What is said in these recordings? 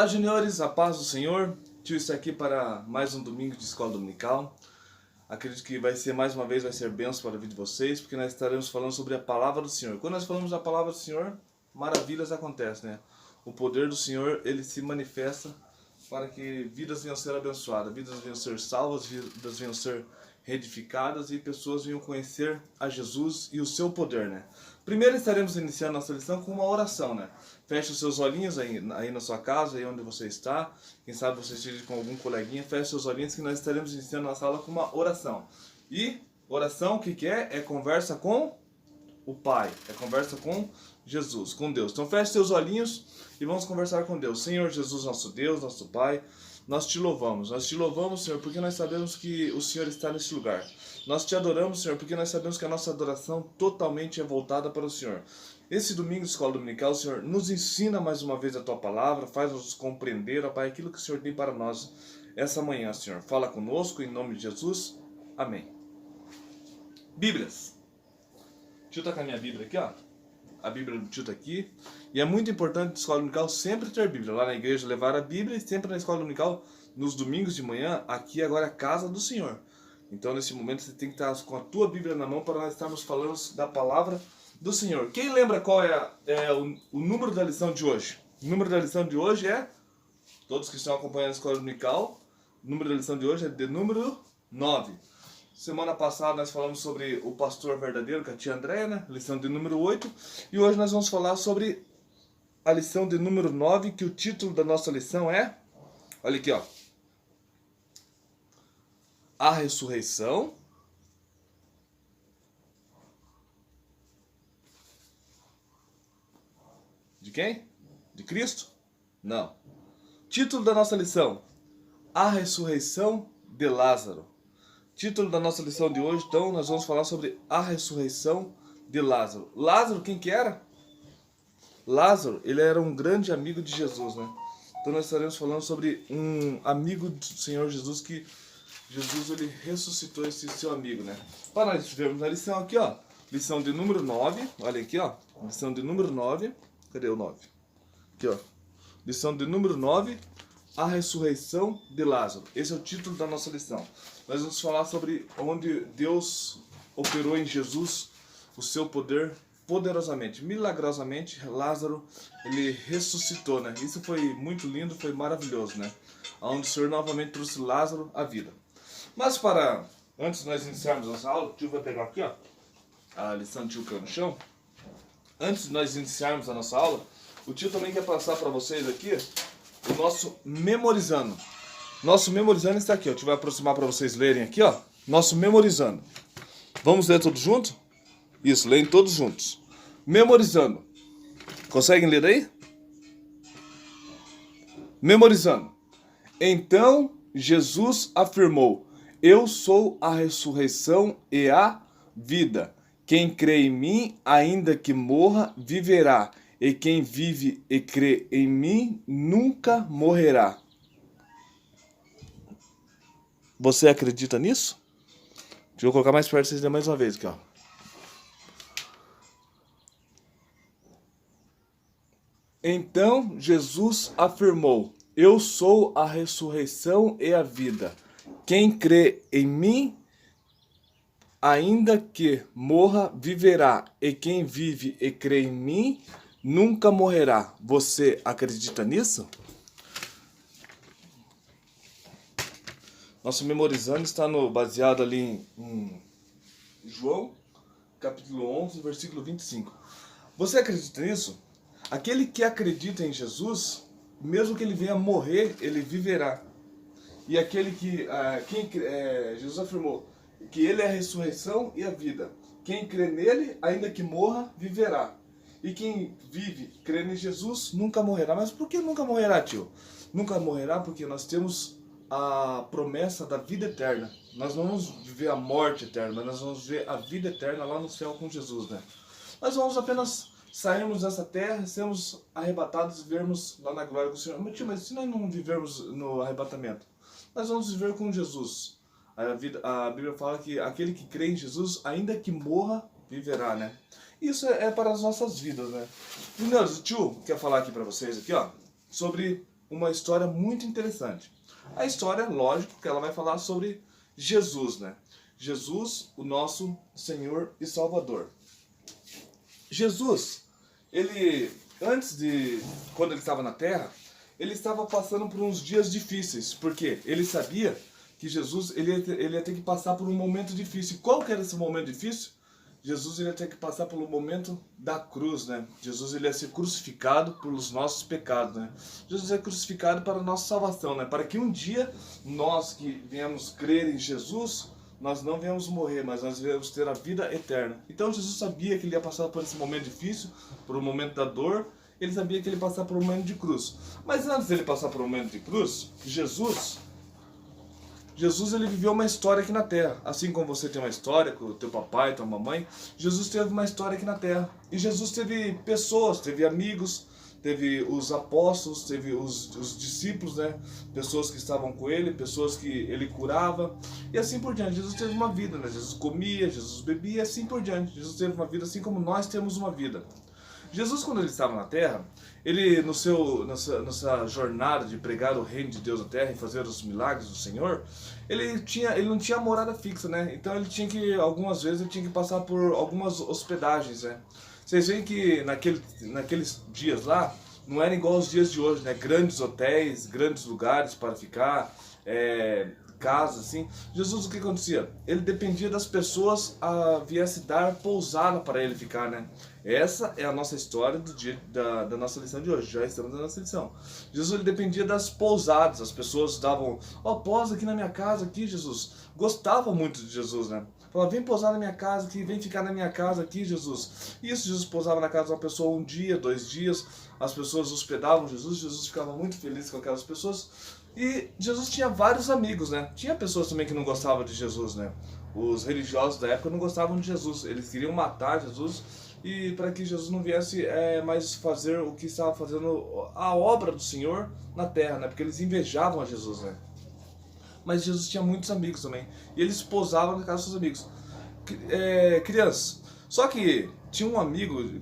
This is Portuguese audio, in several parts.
Olá, juniores, a paz do Senhor. Tio está aqui para mais um domingo de escola dominical. Acredito que vai ser mais uma vez, vai ser bênção para a vida de vocês, porque nós estaremos falando sobre a palavra do Senhor. Quando nós falamos da palavra do Senhor, maravilhas acontecem, né? O poder do Senhor, ele se manifesta para que vidas venham ser abençoadas, vidas venham ser salvas, vidas venham ser reedificadas e pessoas venham conhecer a Jesus e o seu poder, né? Primeiro estaremos iniciando nossa lição com uma oração, né? Feche os seus olhinhos aí na sua casa, aí onde você está. Quem sabe você esteja com algum coleguinha, feche seus olhinhos que nós estaremos iniciando nossa aula com uma oração. E oração, o que é? É conversa com o Pai, é conversa com Jesus, com Deus. Então feche seus olhinhos e vamos conversar com Deus. Senhor Jesus, nosso Deus, nosso Pai, nós te louvamos, Senhor, porque nós sabemos que o Senhor está nesse lugar. Nós te adoramos, Senhor, porque nós sabemos que a nossa adoração totalmente é voltada para o Senhor. Esse domingo de escola dominical, Senhor, nos ensina mais uma vez a Tua palavra, faz-nos compreender, ó Pai, aquilo que o Senhor tem para nós essa manhã, Senhor. Fala conosco, em nome de Jesus. Amém. Bíblias. O tio está com a minha Bíblia aqui, ó. A Bíblia do tio está aqui. E é muito importante na escola dominical sempre ter Bíblia. Lá na igreja levar a Bíblia e sempre na escola dominical, nos domingos de manhã, aqui agora é a casa do Senhor. Então nesse momento você tem que estar com a tua Bíblia na mão para nós estarmos falando da palavra do Senhor. Quem lembra qual é o número da lição de hoje? O número da lição de hoje é, todos que estão acompanhando a escola dominical, o número da lição de hoje é de número 9. Semana passada nós falamos sobre o pastor verdadeiro, com a tia Andréia, né? Lição de número 8. E hoje nós vamos falar sobre a lição de número 9, que o título da nossa lição é, olha aqui, ó. A ressurreição de quem? De Cristo? Não. Título da nossa lição: A ressurreição de Lázaro. Título da nossa lição de hoje, então, nós vamos falar sobre a ressurreição de Lázaro. Lázaro, quem que era? Lázaro, ele era um grande amigo de Jesus, né? Então nós estaremos falando sobre um amigo do Senhor Jesus, que Jesus, ele ressuscitou esse seu amigo, né? Para nós vermos a lição aqui, ó. Lição de número 9, olha aqui, ó. Lição de número 9, cadê o 9? Aqui, ó. Lição de número 9, a ressurreição de Lázaro. Esse é o título da nossa lição. Nós vamos falar sobre onde Deus operou em Jesus o seu poder poderosamente, milagrosamente. Lázaro, ele ressuscitou, né? Isso foi muito lindo, foi maravilhoso, né? Onde o Senhor novamente trouxe Lázaro à vida. Mas antes de nós iniciarmos nossa aula, o tio vai pegar aqui, ó, a lição do tio caiu no chão. Antes de nós iniciarmos a nossa aula, o tio também quer passar para vocês aqui o nosso memorizando. Nosso memorizando está aqui, ó. O tio vai aproximar para vocês lerem aqui, ó. Nosso memorizando. Vamos ler todos juntos? Isso, leem todos juntos. Memorizando. Conseguem ler aí? Memorizando. Então Jesus afirmou: Eu sou a ressurreição e a vida. Quem crê em mim, ainda que morra, viverá. E quem vive e crê em mim, nunca morrerá. Você acredita nisso? Deixa eu colocar mais perto para vocês lerem mais uma vez aqui, ó. Então Jesus afirmou: Eu sou a ressurreição e a vida. Quem crê em mim, ainda que morra, viverá. E quem vive e crê em mim, nunca morrerá. Você acredita nisso? Nosso memorizando está baseado ali em João, capítulo 11, versículo 25. Você acredita nisso? Aquele que acredita em Jesus, mesmo que ele venha morrer, ele viverá. E aquele que Jesus afirmou que ele é a ressurreição e a vida. Quem crê nele, ainda que morra, viverá. E quem vive, crê em Jesus, nunca morrerá. Mas por que nunca morrerá, tio? Nunca morrerá porque nós temos a promessa da vida eterna. Nós não vamos viver a morte eterna, mas nós vamos viver a vida eterna lá no céu com Jesus, né? Nós vamos apenas sairmos dessa terra, sermos arrebatados e vivermos lá na glória do Senhor. Mas, tio, mas se nós não vivermos no arrebatamento, nós vamos viver com Jesus. A Bíblia fala que aquele que crê em Jesus, ainda que morra, viverá, né? Isso é para as nossas vidas, né? Juniores, o tio quer falar aqui para vocês, aqui, ó, sobre uma história muito interessante. A história, lógico, que ela vai falar sobre Jesus, né? Jesus, o nosso Senhor e Salvador. Jesus, ele, quando ele estava na Terra, ele estava passando por uns dias difíceis, porque ele sabia que Jesus ele ia ter que passar por um momento difícil. Qual que era esse momento difícil? Jesus ele ia ter que passar pelo momento da cruz, né? Jesus ele ia ser crucificado pelos nossos pecados, né? Jesus é crucificado para a nossa salvação, né? Para que um dia nós que viemos crer em Jesus, nós não viemos morrer, mas nós viemos ter a vida eterna. Então Jesus sabia que ele ia passar por esse momento difícil, por um momento da dor. Ele sabia que ele ia passar por um momento de cruz. Mas antes dele passar por um momento de cruz, Jesus ele viveu uma história aqui na Terra. Assim como você tem uma história com o teu papai, tua mamãe, Jesus teve uma história aqui na Terra. E Jesus teve pessoas, teve amigos, teve os apóstolos, teve os discípulos, né? Pessoas que estavam com ele, pessoas que ele curava. E assim por diante. Jesus teve uma vida, né? Jesus comia, Jesus bebia, assim por diante. Jesus teve uma vida assim como nós temos uma vida. Jesus, quando ele estava na Terra, ele nessa jornada de pregar o reino de Deus na Terra e fazer os milagres do Senhor, ele não tinha morada fixa, né? Então algumas vezes ele tinha que passar por algumas hospedagens, né? Vocês veem que naqueles dias lá, não era igual aos dias de hoje, né? Grandes hotéis, grandes lugares para ficar, casa, assim. Jesus, o que acontecia? Ele dependia das pessoas a viesse dar pousada para ele ficar, né? Essa é a nossa história do dia da nossa lição de hoje. Já estamos na nossa lição. Jesus, ele dependia das pousadas. As pessoas davam, pousa aqui na minha casa, aqui, Jesus. Gostava muito de Jesus, né? Falava, vem pousar na minha casa aqui, vem ficar na minha casa aqui, Jesus. Isso, Jesus pousava na casa de uma pessoa 1 dia, 2 dias. As pessoas hospedavam Jesus. Jesus ficava muito feliz com aquelas pessoas. E Jesus tinha vários amigos, né? Tinha pessoas também que não gostavam de Jesus, né? Os religiosos da época não gostavam de Jesus. Eles queriam matar Jesus e para que Jesus não viesse mais fazer o que estava fazendo a obra do Senhor na terra, né? Porque eles invejavam a Jesus, né? Mas Jesus tinha muitos amigos também. E eles pousavam na casa dos seus amigos. Crianças. Só que tinha um amigo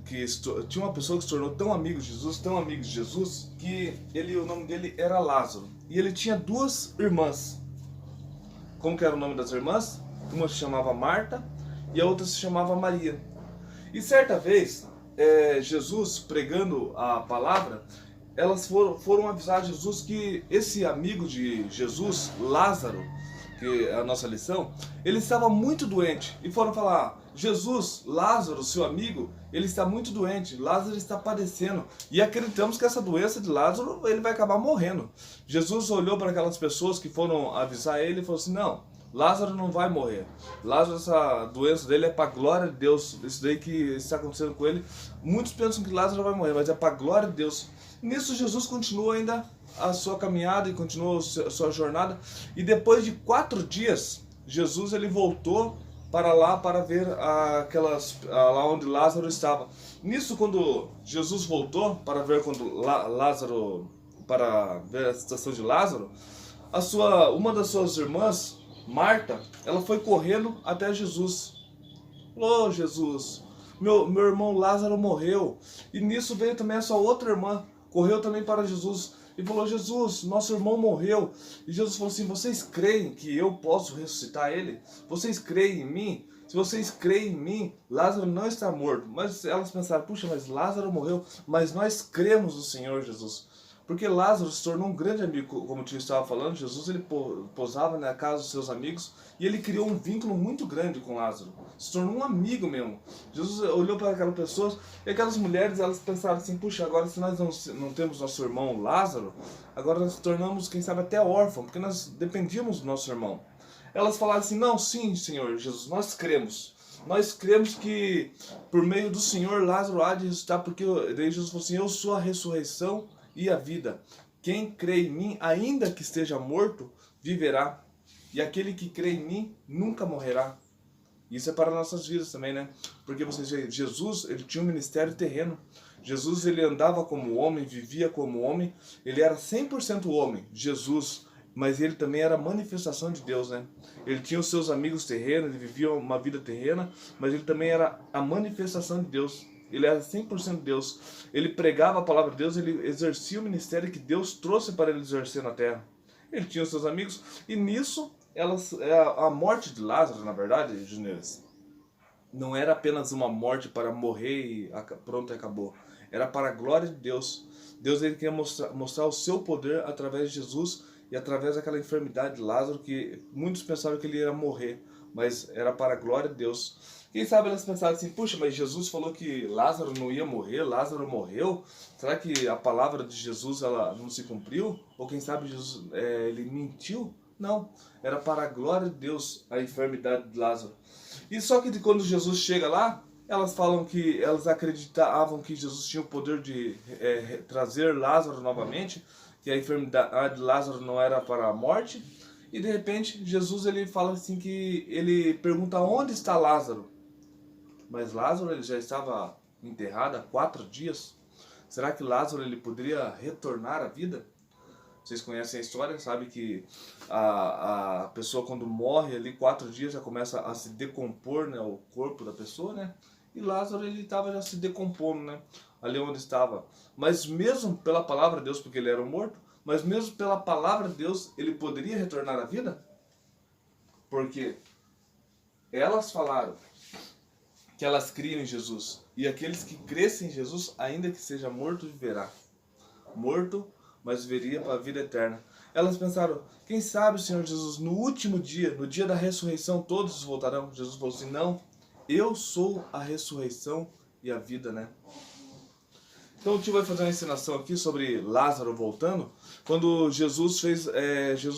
tinha uma pessoa que se tornou tão amigo de Jesus, que o nome dele era Lázaro. E ele tinha 2 irmãs. Como que era o nome das irmãs? Uma se chamava Marta e a outra se chamava Maria. E certa vez, Jesus pregando a palavra, elas foram avisar Jesus que esse amigo de Jesus, Lázaro, que é a nossa lição, ele estava muito doente. E foram falar, Jesus, Lázaro, seu amigo, ele está muito doente, Lázaro está padecendo. E acreditamos que essa doença de Lázaro, ele vai acabar morrendo. Jesus olhou para aquelas pessoas que foram avisar ele e falou assim, não, Lázaro não vai morrer. Lázaro, essa doença dele é para a glória de Deus. Isso daí que está acontecendo com ele, muitos pensam que Lázaro vai morrer, mas é para a glória de Deus. Nisso Jesus continua ainda a sua caminhada e continuou a sua jornada. E depois de 4 dias, Jesus ele voltou para lá para ver lá onde Lázaro estava. Nisso, quando Jesus voltou para ver para ver a situação de Lázaro, uma das suas irmãs, Marta, ela foi correndo até Jesus. Falou, Jesus, meu irmão Lázaro morreu. E nisso veio também a sua outra irmã, correu também para Jesus e falou, Jesus, nosso irmão morreu. E Jesus falou assim, vocês creem que eu posso ressuscitar ele? Vocês creem em mim? Se vocês creem em mim, Lázaro não está morto. Mas elas pensaram, puxa, mas Lázaro morreu. Mas nós cremos no Senhor Jesus. Porque Lázaro se tornou um grande amigo, como o tio estava falando. Jesus ele posava na casa dos seus amigos e ele criou um vínculo muito grande com Lázaro. Se tornou um amigo mesmo. Jesus olhou para aquelas pessoas e aquelas mulheres, elas pensaram assim, puxa, agora se nós não temos nosso irmão Lázaro, agora nós nos tornamos, quem sabe, até órfãos, porque nós dependíamos do nosso irmão. Elas falaram assim, não, sim, Senhor Jesus, nós cremos. Nós cremos que por meio do Senhor Lázaro há de ressuscitar, porque daí Jesus falou assim, eu sou a ressurreição e a vida. Quem crê em mim, ainda que esteja morto, viverá. E aquele que crê em mim, nunca morrerá. Isso é para nossas vidas também, né? Porque vocês veem, Jesus, ele tinha um ministério terreno. Jesus, ele andava como homem, vivia como homem. Ele era 100% homem, Jesus. Mas ele também era a manifestação de Deus, né? Ele tinha os seus amigos terrenos, ele vivia uma vida terrena, mas ele também era a manifestação de Deus. ele era 100% Deus. Ele pregava a palavra de Deus, ele exercia o ministério que Deus trouxe para ele exercer na terra. Ele tinha os seus amigos, e nisso, a morte de Lázaro, na verdade, Juniores, não era apenas uma morte para morrer e pronto, acabou. Era para a glória de Deus. Deus ele queria mostrar o seu poder através de Jesus e através daquela enfermidade de Lázaro, que muitos pensavam que ele ia morrer, mas era para a glória de Deus. Quem sabe elas pensaram assim, puxa, mas Jesus falou que Lázaro não ia morrer, Lázaro morreu. Será que a palavra de Jesus ela não se cumpriu? Ou quem sabe Jesus ele mentiu? Não, era para a glória de Deus a enfermidade de Lázaro. E só que quando Jesus chega lá, elas falam que elas acreditavam que Jesus tinha o poder de trazer Lázaro novamente, que a enfermidade de Lázaro não era para a morte. E de repente Jesus ele fala assim que ele pergunta onde está Lázaro. Mas Lázaro ele já estava enterrado há 4 dias. Será que Lázaro ele poderia retornar à vida? Vocês conhecem a história, sabe que a pessoa quando morre ali 4 dias já começa a se decompor, né, o corpo da pessoa, né? E Lázaro ele estava já se decompondo, né? Ali onde estava. Mas mesmo pela palavra de Deus, porque ele era um morto, mas mesmo pela palavra de Deus, ele poderia retornar à vida? Porque elas falaram que elas criam em Jesus. E aqueles que crescem em Jesus, ainda que seja morto, viverá. Morto, mas viveria para a vida eterna. Elas pensaram, quem sabe o Senhor Jesus, no último dia, no dia da ressurreição, todos voltarão. Jesus falou assim, não, eu sou a ressurreição e a vida, né? Então o tio vai fazer uma ensinação aqui sobre Lázaro voltando. Quando Jesus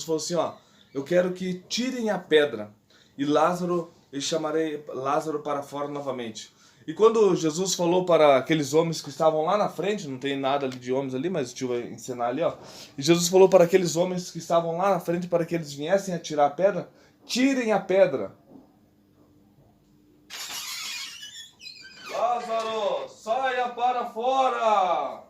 falou assim, ó, eu quero que tirem a pedra. E Lázaro, eu chamarei Lázaro para fora novamente. E quando Jesus falou para aqueles homens que estavam lá na frente, não tem nada ali de homens ali, mas o tio vai ensinar ali, ó. E Jesus falou para aqueles homens que estavam lá na frente para que eles viessem a tirar a pedra, tirem a pedra. Lázaro, saia para fora!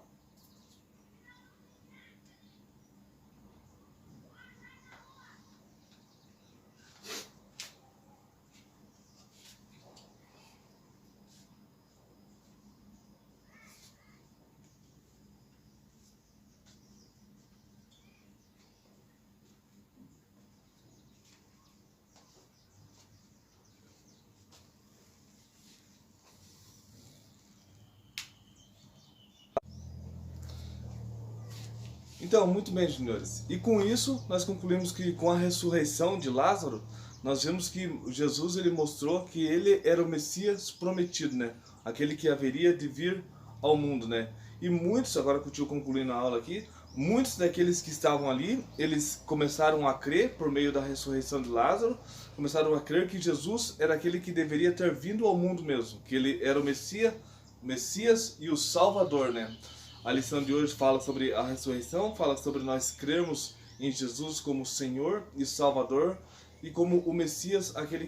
Então, muito bem, senhores. E com isso, nós concluímos que com a ressurreição de Lázaro, nós vemos que Jesus ele mostrou que ele era o Messias prometido, né? Aquele que haveria de vir ao mundo, né? E muitos, agora que eu estou concluindo a aula aqui, muitos daqueles que estavam ali, eles começaram a crer por meio da ressurreição de Lázaro, começaram a crer que Jesus era aquele que deveria ter vindo ao mundo mesmo, que ele era o Messias e o Salvador, né? A lição de hoje fala sobre a ressurreição, fala sobre nós crermos em Jesus como Senhor e Salvador e como o Messias, aquele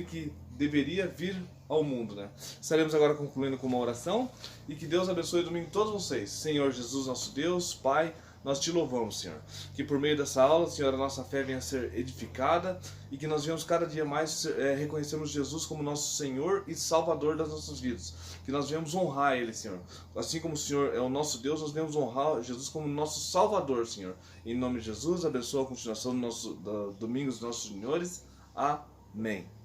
que deveria vir ao mundo, né? Estaremos agora concluindo com uma oração e que Deus abençoe domingo todos vocês. Senhor Jesus, nosso Deus, Pai, nós te louvamos, Senhor. Que por meio dessa aula, Senhor, a nossa fé venha a ser edificada e que nós venhamos cada dia mais reconhecermos Jesus como nosso Senhor e Salvador das nossas vidas. Que nós venhamos honrar Ele, Senhor. Assim como o Senhor é o nosso Deus, nós devemos honrar Jesus como nosso Salvador, Senhor. Em nome de Jesus, abençoa a continuação do domingo dos nossos senhores. Amém.